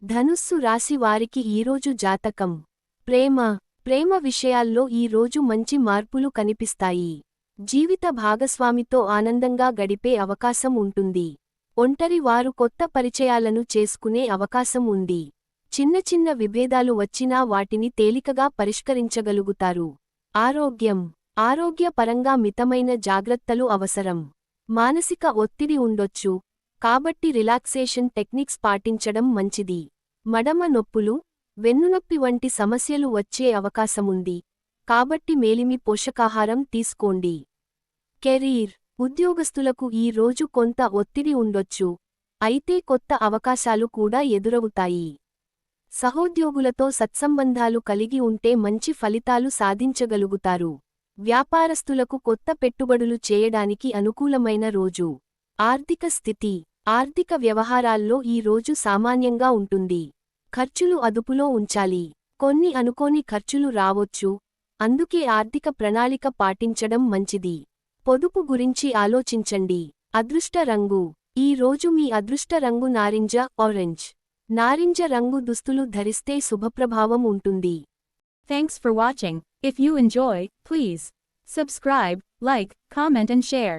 ధనుస్సు రాశి వారికి ఈరోజు జాతకం. ప్రేమ విషయాల్లో ఈ రోజు మంచి మార్పులు కనిపిస్తాయి. జీవిత భాగస్వామితో ఆనందంగా గడిపే అవకాశం ఉంటుంది. ఒంటరి వారు కొత్త పరిచయాలను చేసుకునే అవకాశం ఉంది. చిన్న చిన్న విభేదాలు వచ్చినా వాటిని తేలికగా పరిష్కరించగలుగుతారు. ఆరోగ్యపరంగా మితమైన జాగ్రత్తలు అవసరం. మానసిక ఒత్తిడి ఉండొచ్చు, కాబట్టి రిలాక్సేషన్ టెక్నిక్స్ పాటించడం మంచిది. మడమ నొప్పులు, వెన్నునొప్పి వంటి సమస్యలు వచ్చే అవకాశముంది, కాబట్టి మేలిమి పోషకాహారం తీసుకోండి. కెరీర్ ఉద్యోగస్తులకు ఈ రోజు కొంత ఒత్తిడి ఉండొచ్చు, అయితే కొత్త అవకాశాలు కూడా ఎదురవుతాయి. సహోద్యోగులతో సత్సంబంధాలు కలిగి ఉంటే మంచి ఫలితాలు సాధించగలుగుతారు. వ్యాపారస్తులకు కొత్త పెట్టుబడులు చేయడానికి అనుకూలమైన రోజు. ఆర్థిక స్థితి ఆర్థిక వ్యవహారాల్లో ఈ రోజు సామాన్యంగా ఉంటుంది. ఖర్చులు అదుపులో ఉంచాలి. కొన్ని అనుకోని ఖర్చులు రావొచ్చు, అందుకే ఆర్థిక ప్రణాళిక పాటించడం మంచిది. పొదుపు గురించి ఆలోచించండి. అదృష్ట రంగు ఈ రోజు మీ అదృష్ట రంగు నారింజ ఆరెంజ్. నారింజ రంగు దుస్తులు ధరిస్తే శుభప్రభావం ఉంటుంది. Thanks for watching. If you enjoy, please subscribe, like, comment and share.